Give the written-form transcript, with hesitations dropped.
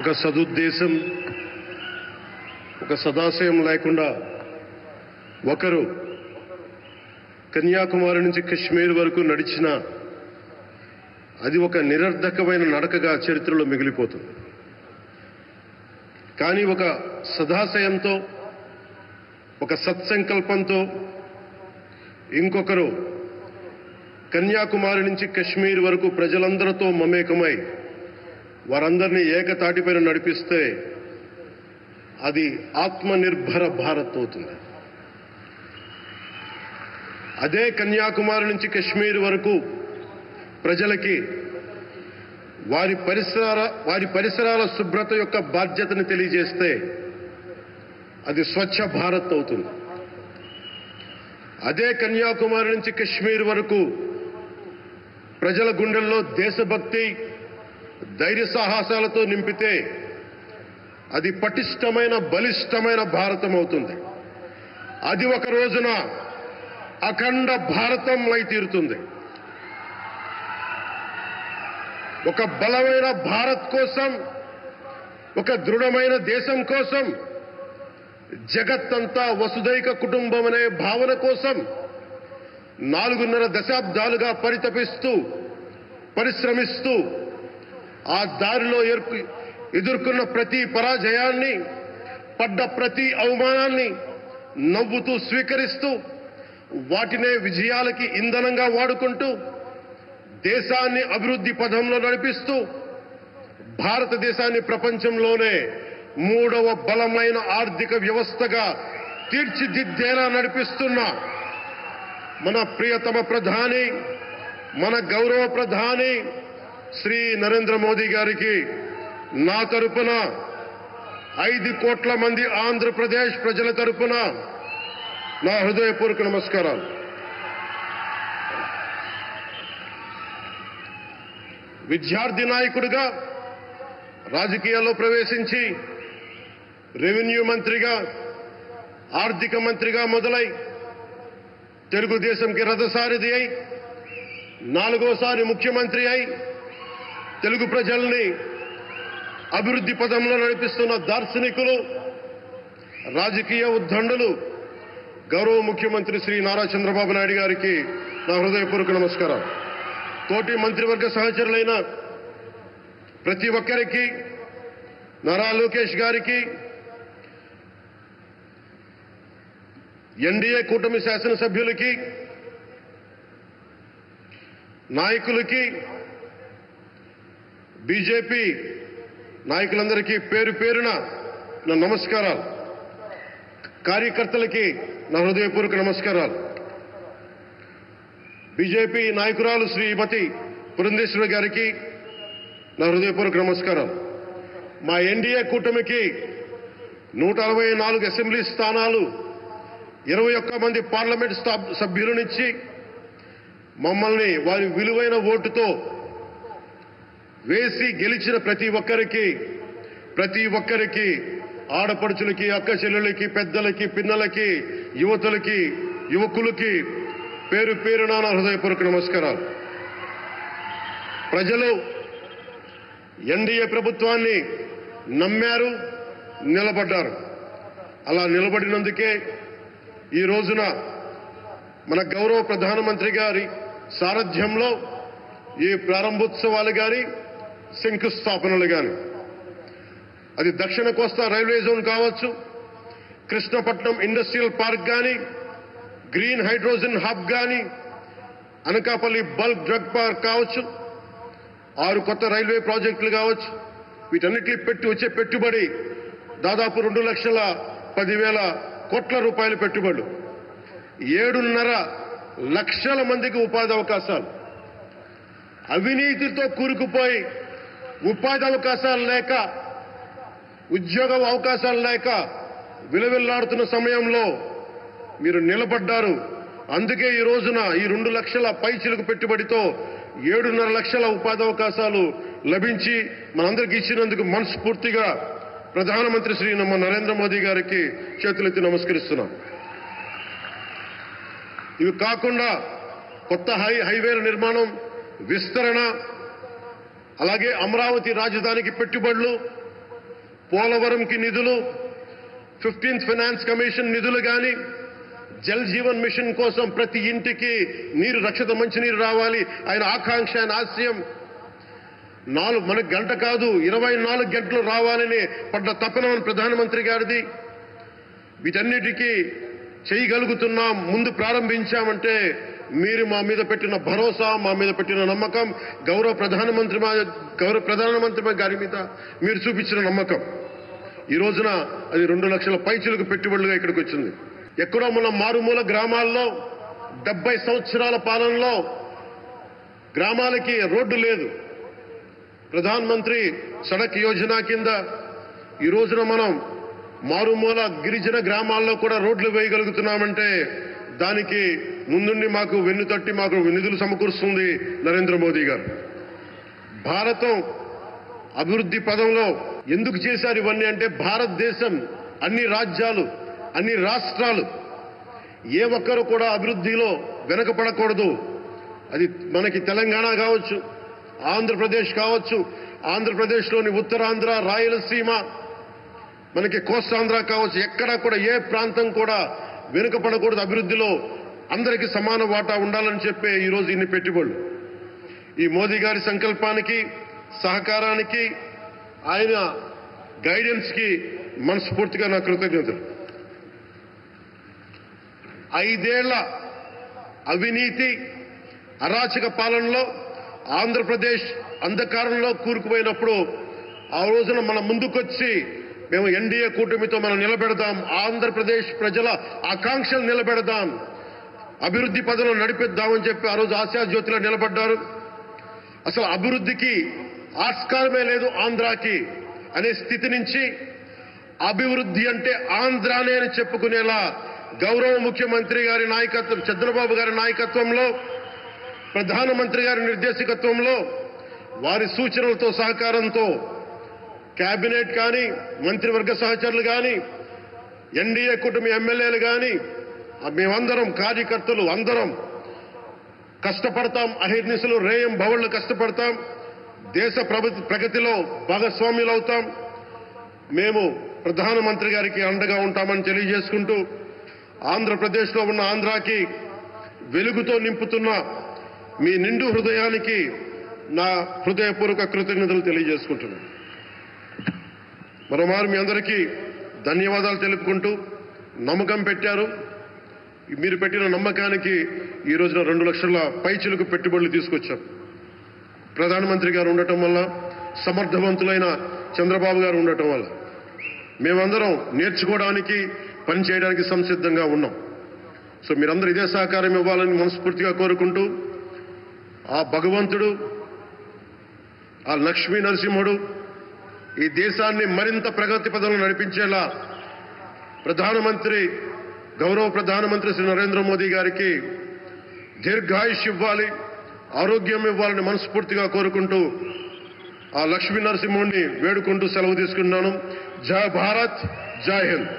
ఒక సదుద్దేశం, ఒక సదాశయం లేకుండా ఒకరు కన్యాకుమారి నుంచి కశ్మీర్ వరకు నడిచిన అది ఒక నిరర్ధకమైన నడకగా చరిత్రలో మిగిలిపోతుంది. కానీ ఒక సదాశయంతో, ఒక సత్సంకల్పంతో ఇంకొకరు కన్యాకుమారి నుంచి కశ్మీర్ వరకు ప్రజలందరితో మమేకమై వారందరినీ ఏకతాటిపైన నడిపిస్తే అది ఆత్మనిర్భర భారత్ అవుతుంది. అదే కన్యాకుమారి నుంచి కశ్మీర్ వరకు ప్రజలకి వారి పరిసరాల శుభ్రత యొక్క బాధ్యతను తెలియజేస్తే అది స్వచ్ఛ భారత్ అవుతుంది. అదే కన్యాకుమారి నుంచి కశ్మీర్ వరకు ప్రజల గుండెల్లో దేశభక్తి, ధైర్య సాహసాలతో నింపితే అది పటిష్టమైన, బలిష్టమైన భారతం అవుతుంది. అది ఒక రోజున అఖండ భారతం అయి తీరుతుంది. ఒక బలమైన భారత్ కోసం, ఒక దృఢమైన దేశం కోసం, జగత్తంతా వసుదైక కుటుంబం అనే భావన కోసం 4.5 దశాబ్దాలుగా పరిశ్రమిస్తూ ఆ దారిలో ఎదుర్కొన్న ప్రతి పరాజయాన్ని, పడ్డ ప్రతి అవమానాన్ని నవ్వుతూ స్వీకరిస్తూ వాటినే విజయాలకి ఇంధనంగా వాడుకుంటూ దేశాన్ని అభివృద్ధి పథంలో నడిపిస్తూ భారతదేశాన్ని ప్రపంచంలోనే 3వ బలమైన ఆర్థిక వ్యవస్థగా తీర్చిదిద్దేలా నడిపిస్తున్న మన ప్రియతమ ప్రధాని, మన గౌరవ ప్రధాని శ్రీ నరేంద్ర మోదీ గారికి నా తరపున 5 కోట్ల మంది ఆంధ్రప్రదేశ్ ప్రజల తరపున నా హృదయపూర్వక నమస్కారాలు. విద్యార్థి నాయకుడిగా రాజకీయాల్లో ప్రవేశించి రెవెన్యూ మంత్రిగా, ఆర్థిక మంత్రిగా మొదలై తెలుగుదేశంకి రథసారథి అయి 4వసారి ముఖ్యమంత్రి అయి తెలుగు ప్రజల్ని అభివృద్ధి పదంలో నడిపిస్తున్న దార్శనికులు, రాజకీయ ఉద్దండులు గౌరవ ముఖ్యమంత్రి శ్రీ నారా చంద్రబాబు నాయుడు గారికి నా హృదయపూర్వక నమస్కారం. తోటి మంత్రివర్గ సహచరులైన ప్రతి ఒక్కరికి, నారా లోకేష్ గారికి, ఎన్డీఏ కూటమి శాసనసభ్యులకి, నాయకులకి, బీజేపీ నాయకులందరికీ పేరు పేరున నా నమస్కారాలు. కార్యకర్తలకి నా హృదయపూర్వక నమస్కారాలు. బీజేపీ నాయకురాలు శ్రీమతి పురంధేశ్వరి గారికి నా హృదయపూర్వక నమస్కారాలు. మా ఎన్డీఏ కూటమికి 164 అసెంబ్లీ స్థానాలు, 21 మంది పార్లమెంట్ సభ్యులనిచ్చి మమ్మల్ని వారి విలువైన ఓటుతో వేసి గెలిచిన ప్రతి ఒక్కరికి ఆడపడుచులకి, అక్క చెల్లెలకి, పెద్దలకి, పిన్నలకి, యువతులకి, యువకులకి పేరు పేరున నా హృదయపూర్వక నమస్కారాలు. ప్రజలు ఎన్డీఏ ప్రభుత్వాన్ని నమ్మారు, నిలబడ్డారు. అలా నిలబడినందుకే ఈ రోజున మన గౌరవ ప్రధానమంత్రి గారి సారథ్యంలో ఈ ప్రారంభోత్సవాలు కానీ, శంకుస్థాపనలు కానీ, అది దక్షిణ కోస్తా రైల్వే జోన్ కావచ్చు, కృష్ణపట్నం ఇండస్ట్రియల్ పార్క్ కానీ, గ్రీన్ హైడ్రోజన్ హబ్ కానీ, అనకాపల్లి బల్క్ డ్రగ్ పార్క్ కావచ్చు, 6 కొత్త రైల్వే ప్రాజెక్టులు కావచ్చు, వీటన్నిటికీ వచ్చే పెట్టుబడి దాదాపు 2,10,000 కోట్ల రూపాయల పెట్టుబడులు, 7.5 లక్షల మందికి ఉపాధి అవకాశాలు. అవినీతితో కూరుకుపోయి ఉపాధి అవకాశాలు లేక, ఉద్యోగ అవకాశాలు లేక విలవిల్లాడుతున్న సమయంలో మీరు నిలబడ్డారు. అందుకే ఈ రోజున ఈ 2 లక్షల పైచిలకు పెట్టుబడితో 7.5 లక్షల ఉపాధి అవకాశాలు లభించి మనందరికీ ఇచ్చినందుకు మనస్ఫూర్తిగా ప్రధానమంత్రి శ్రీ నరేంద్ర మోదీ గారికి చేతులెత్తి నమస్కరిస్తున్నాం. ఇవి కాకుండా కొత్త హైవేల నిర్మాణం, విస్తరణ, అలాగే అమరావతి రాజధానికి పెట్టుబడులు, పోలవరంకి నిధులు, 15th ఫైనాన్స్ కమిషన్ నిధులు కానీ, జల్ జీవన్ మిషన్ కోసం ప్రతి ఇంటికి నీరు, రక్షిత మంచినీరు రావాలి ఆయన ఆకాంక్ష, ఆయన ఆశయం. మనకు గంట కాదు 24 గంటలు రావాలని పడ్డ తపన ప్రధానమంత్రి గారిది. వీటన్నిటికీ చేయగలుగుతున్నాం, ముందు ప్రారంభించామంటే మీరు మా మీద పెట్టిన భరోసా, మా మీద పెట్టిన నమ్మకం, గౌరవ ప్రధానమంత్రి గారి మీద మీరు చూపించిన నమ్మకం. ఈ రోజున అది 2 లక్షల పైచిలకు పెట్టుబడులుగా ఇక్కడికి వచ్చింది. ఎక్కడో మన మారుమూల గ్రామాల్లో 70 సంవత్సరాల పాలనలో గ్రామాలకి రోడ్డు లేదు. ప్రధాన్ మంత్రి సడక్ యోజన కింద ఈ రోజున మనం మారుమూల గిరిజన గ్రామాల్లో కూడా రోడ్లు వేయగలుగుతున్నామంటే దానికి ముందుండి మాకు వెన్నుతట్టి మాకు నిధులు సమకూరుస్తుంది నరేంద్ర మోదీ గారు. భారతం అభివృద్ధి పదంలో ఎందుకు చేశారు ఇవన్నీ అంటే, భారతదేశం అన్ని రాజ్యాలు, అన్ని రాష్ట్రాలు ఏ ఒక్కరు కూడా అభివృద్ధిలో వెనకపడకూడదు. అది మనకి తెలంగాణ కావచ్చు, ఆంధ్రప్రదేశ్ కావచ్చు, ఆంధ్రప్రదేశ్లోని ఉత్తరాంధ్ర, రాయలసీమ, మనకి కోస్తాంధ్ర కావచ్చు, ఎక్కడా కూడా ఏ ప్రాంతం కూడా వెనుకపడకూడదు. అభివృద్ధిలో అందరికీ సమాన వాటా ఉండాలని చెప్పే ఈరోజు ఇన్ని పెట్టుబడులు. ఈ మోదీ గారి సంకల్పానికి, సహకారానికి, ఆయన గైడెన్స్ కి మనస్ఫూర్తిగా నా కృతజ్ఞతలు. 5 ఏళ్ల అవినీతి అరాచక పాలనలో ఆంధ్రప్రదేశ్ అంధకారంలో కూరుకుపోయినప్పుడు ఆ రోజున మన ముందుకొచ్చి మేము ఎన్డీఏ కూటమితో మనం నిలబెడదాం, ఆంధ్రప్రదేశ్ ప్రజల ఆకాంక్షలు నిలబెడదాం, అభివృద్ధి పదంలో నడిపిద్దామని చెప్పి ఆ రోజు ఆశాజ్యోతిలో నిలబడ్డారు. అసలు అభివృద్ధికి ఆస్కారమే లేదు ఆంధ్రాకి అనే స్థితి నుంచి అభివృద్ధి అంటే ఆంధ్రానే అని చెప్పుకునేలా గౌరవ ముఖ్యమంత్రి గారి నాయకత్వం, చంద్రబాబు గారి నాయకత్వంలో, ప్రధానమంత్రి గారి నిర్దేశకత్వంలో, వారి సూచనలతో సహకారంతో కేబినెట్ కానీ, మంత్రివర్గ సహచరులు కానీ, ఎన్డీఏ కూటమి ఎమ్మెల్యేలు కానీ, మేమందరం కార్యకర్తలు అందరం కష్టపడతాం. అహిర్నిశలు రేయం భవళ్లు కష్టపడతాం. దేశ ప్రగతిలో భాగస్వామ్యులవుతాం. మేము ప్రధానమంత్రి గారికి అండగా ఉంటామని తెలియజేసుకుంటూ, ఆంధ్రప్రదేశ్లో ఉన్న ఆంధ్రాకి వెలుగుతో నింపుతున్న మీ నిండు హృదయానికి నా హృదయపూర్వక కృతజ్ఞతలు తెలియజేసుకుంటున్నాను. మరోమారు మీ అందరికీ ధన్యవాదాలు తెలుపుకుంటూ, నమ్మకం పెట్టారు. మీరు పెట్టిన నమ్మకానికి ఈ రోజున 2 లక్షల పైచిలకు పెట్టుబడులు తీసుకొచ్చాం. ప్రధానమంత్రి గారు ఉండటం వల్ల, సమర్థవంతులైన చంద్రబాబు గారు ఉండటం వల్ల మేమందరం నేర్చుకోవడానికి, పనిచేయడానికి సంసిద్ధంగా ఉన్నాం. సో మీరందరూ ఇదే సహకారం ఇవ్వాలని మనస్ఫూర్తిగా కోరుకుంటూ, ఆ భగవంతుడు, ఆ లక్ష్మీ నరసింహుడు ఈ దేశాన్ని మరింత ప్రగతి పదంలో నడిపించేలా గౌరవ ప్రధానమంత్రి శ్రీ నరేంద్ర మోదీ గారికి దీర్ఘాయుష్ ఇవ్వాలి, ఆరోగ్యం ఇవ్వాలని మనస్ఫూర్తిగా కోరుకుంటూ, ఆ లక్ష్మీ నరసింహుడిని వేడుకుంటూ సెలవు తీసుకున్నాను. జై భారత్, జై హింద్.